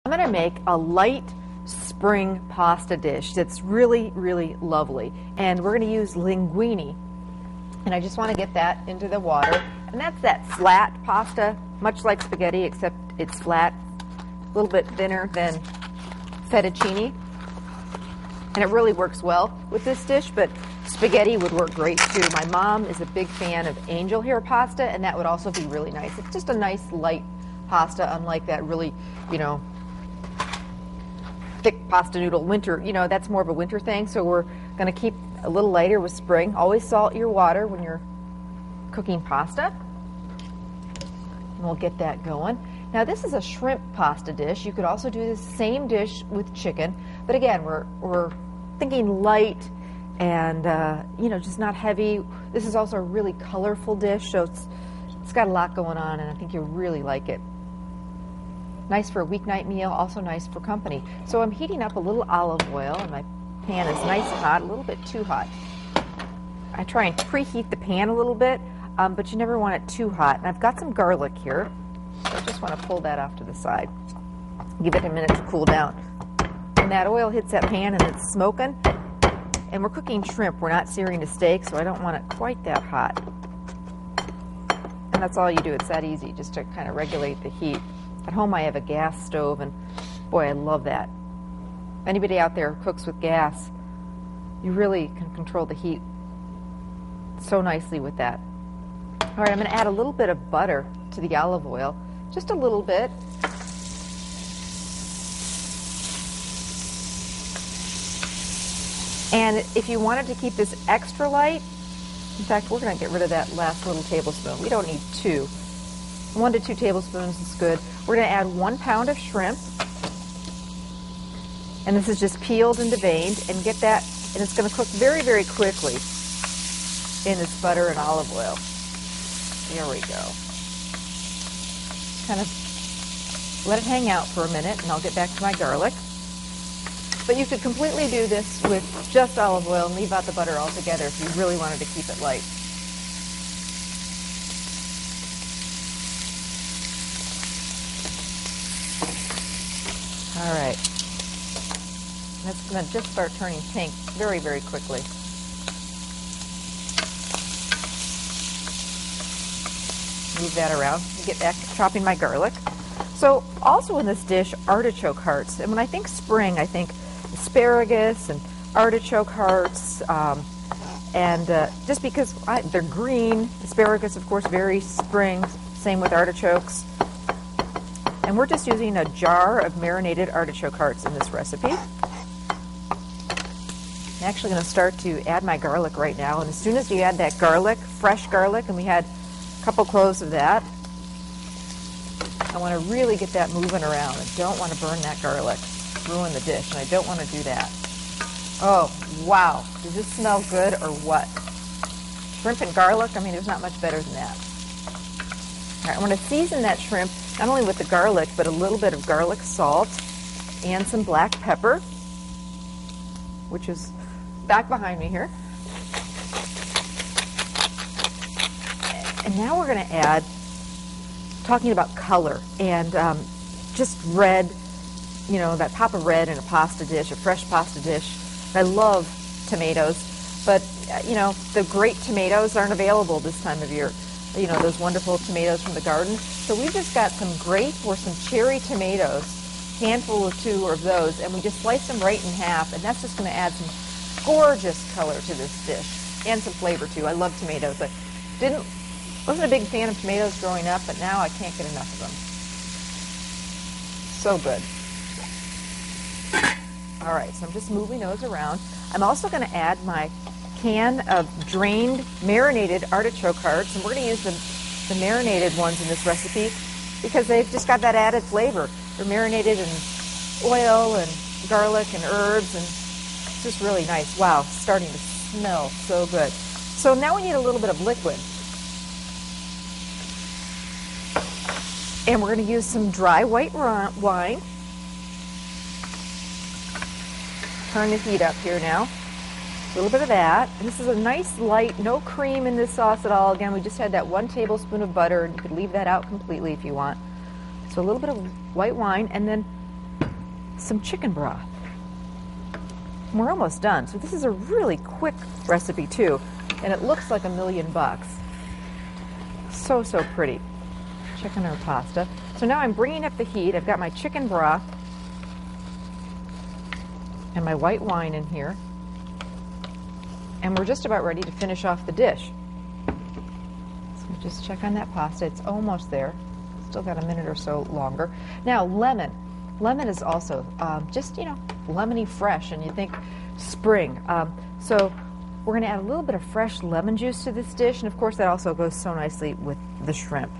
I'm going to make a light spring pasta dish that's really, really lovely. And we're going to use linguini. And I just want to get that into the water. And that's that flat pasta, much like spaghetti, except it's flat, a little bit thinner than fettuccine. And it really works well with this dish, but spaghetti would work great too. My mom is a big fan of angel hair pasta, and that would also be really nice. It's just a nice light pasta, unlike that really, thick pasta noodle winter. That's more of a winter thing, so we're going to keep a little lighter with spring. Always salt your water when you're cooking pasta. And we'll get that going. Now this is a shrimp pasta dish. You could also do the same dish with chicken, but again, we're thinking light and just not heavy. This is also a really colorful dish, so it's got a lot going on, and I think you'll really like it. Nice for a weeknight meal, also nice for company. So I'm heating up a little olive oil, and my pan is nice and hot, a little bit too hot. I try and preheat the pan a little bit, but you never want it too hot. And I've got some garlic here, so I just want to pull that off to the side. Give it a minute to cool down. When that oil hits that pan and it's smoking, and we're cooking shrimp, we're not searing the steak, so I don't want it quite that hot. And that's all you do, it's that easy, just to kind of regulate the heat. At home I have a gas stove, and boy, I love that. Anybody out there who cooks with gas, you really can control the heat so nicely with that. All right, I'm going to add a little bit of butter to the olive oil, just a little bit. And if you wanted to keep this extra light, in fact, we're going to get rid of that last little tablespoon. We don't need 2. 1 to 2 tablespoons is good. We're going to add 1 pound of shrimp. And this is just peeled and deveined, and get that, and it's going to cook very, very quickly in this butter and olive oil. There we go. Kind of let it hang out for a minute, and I'll get back to my garlic. But you could completely do this with just olive oil and leave out the butter altogether if you really wanted to keep it light. All right. That's going to just start turning pink very, very quickly. Move that around. Get back to chopping my garlic. So also in this dish, artichoke hearts. And when I think spring, I think asparagus and artichoke hearts. Just because they're green, asparagus, of course, very spring. Same with artichokes. And we're just using a jar of marinated artichoke hearts in this recipe. I'm actually going to start to add my garlic right now. And as soon as you add that garlic, fresh garlic, and we had a couple cloves of that, I want to really get that moving around. I don't want to burn that garlic, ruin the dish, and I don't want to do that. Oh, wow. Does this smell good or what? Shrimp and garlic, I mean, there's not much better than that. All right, I'm going to season that shrimp not only with the garlic, but a little bit of garlic salt and some black pepper, which is back behind me here. And now we're going to add, talking about color, and just red, that pop of red in a pasta dish, a fresh pasta dish. I love tomatoes, but, the great tomatoes aren't available this time of year. Those wonderful tomatoes from the garden. So we've just got some grape or some cherry tomatoes, handful or 2 of those, and we just slice them right in half, and that's just going to add some gorgeous color to this dish, and some flavor too. I love tomatoes. I wasn't a big fan of tomatoes growing up, but now I can't get enough of them. So good. All right, so I'm just moving those around. I'm also going to add my can of drained marinated artichoke hearts, and we're going to use the marinated ones in this recipe because they've just got that added flavor. They're marinated in oil and garlic and herbs, and it's just really nice. Wow, it's starting to smell so good. So now we need a little bit of liquid. And we're going to use some dry white wine. Turn the heat up here now. A little bit of that. And this is a nice light, no cream in this sauce at all. Again, we just had that 1 tablespoon of butter, and you could leave that out completely if you want. So a little bit of white wine, and then some chicken broth. We're almost done. So this is a really quick recipe too, and it looks like $1,000,000. So, so pretty. Chicken or pasta. So now I'm bringing up the heat. I've got my chicken broth and my white wine in here. And we're just about ready to finish off the dish. So just check on that pasta. It's almost there. Still got a minute or so longer. Now, lemon. Lemon is also just, lemony fresh, and you think spring. So we're going to add a little bit of fresh lemon juice to this dish, and of course that also goes so nicely with the shrimp.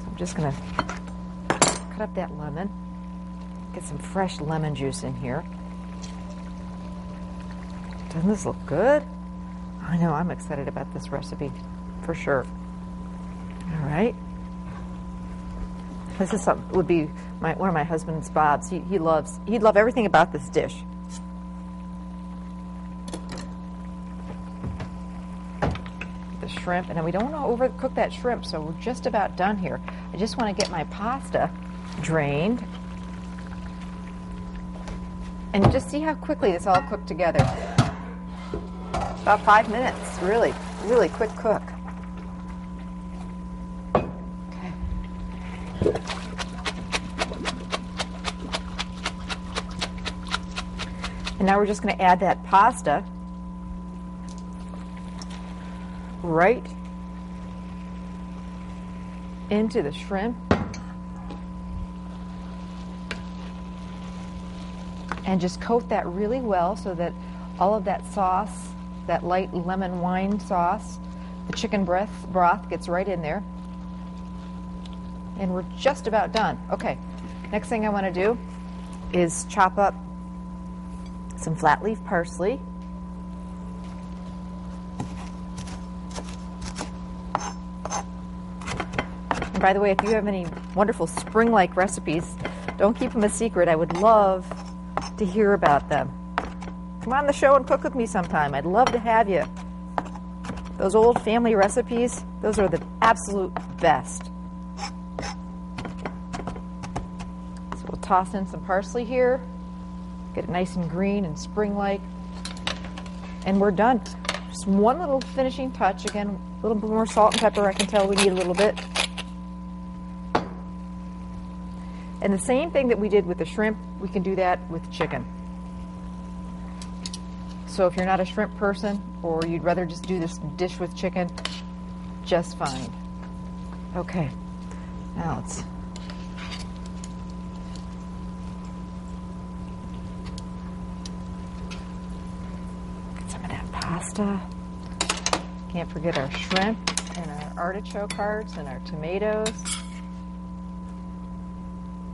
So I'm just going to cut up that lemon, get some fresh lemon juice in here. Doesn't this look good? I know, I'm excited about this recipe for sure. All right. This is something would be one of my husband's Bob's. He'd love everything about this dish. The shrimp, and then we don't want to overcook that shrimp, so we're just about done here. I just want to get my pasta drained, and just see how quickly this all cooked together. About 5 minutes, really, really quick cook. And now we're just going to add that pasta right into the shrimp. And just coat that really well so that all of that sauce, that light lemon wine sauce, the chicken broth gets right in there. And we're just about done. Okay, next thing I want to do is chop up some flat leaf parsley. And by the way, if you have any wonderful spring-like recipes, don't keep them a secret. I would love to hear about them. Come on the show and cook with me sometime. I'd love to have you. Those old family recipes, those are the absolute best. So we'll toss in some parsley here. Get it nice and green and spring-like. And we're done. Just one little finishing touch. Again, a little bit more salt and pepper. I can tell we need a little bit. And the same thing that we did with the shrimp, we can do that with chicken. So if you're not a shrimp person, or you'd rather just do this dish with chicken, just fine. Okay, now let's get some of that pasta. Can't forget our shrimp and our artichoke hearts and our tomatoes.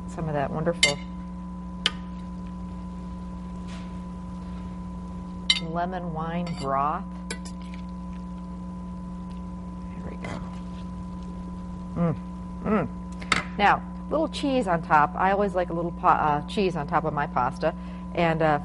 Some of that wonderful lemon wine broth. There we go. Now, little cheese on top. I always like a little cheese on top of my pasta. And I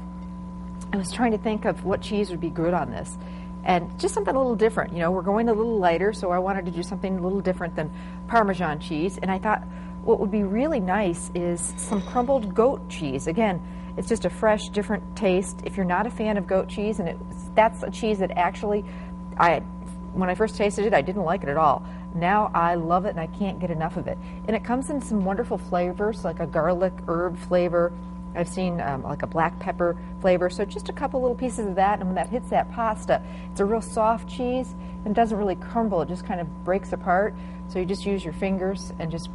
was trying to think of what cheese would be good on this. And just something a little different. You know, we're going a little lighter, so I wanted to do something a little different than Parmesan cheese. And I thought what would be really nice is some crumbled goat cheese. Again, it's just a fresh, different taste. If you're not a fan of goat cheese, and that's a cheese that actually, when I first tasted it, I didn't like it at all. Now I love it, and I can't get enough of it. And it comes in some wonderful flavors, like a garlic herb flavor. I've seen like a black pepper flavor. So just a couple little pieces of that, and when that hits that pasta, it's a real soft cheese, and it doesn't really crumble. It just kind of breaks apart. So you just use your fingers and just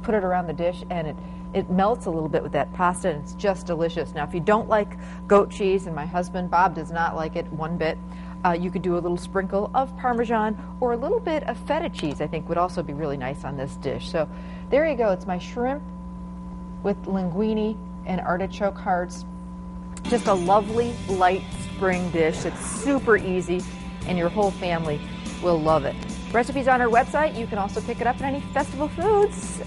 put it around the dish, and it melts a little bit with that pasta, and it's just delicious. Now, if you don't like goat cheese, and my husband, Bob, does not like it one bit, you could do a little sprinkle of Parmesan or a little bit of feta cheese, I think would also be really nice on this dish. So there you go. It's my shrimp with linguini and artichoke hearts. Just a lovely, light spring dish. It's super easy, and your whole family will love it. Recipes on our website. You can also pick it up at any Festival Foods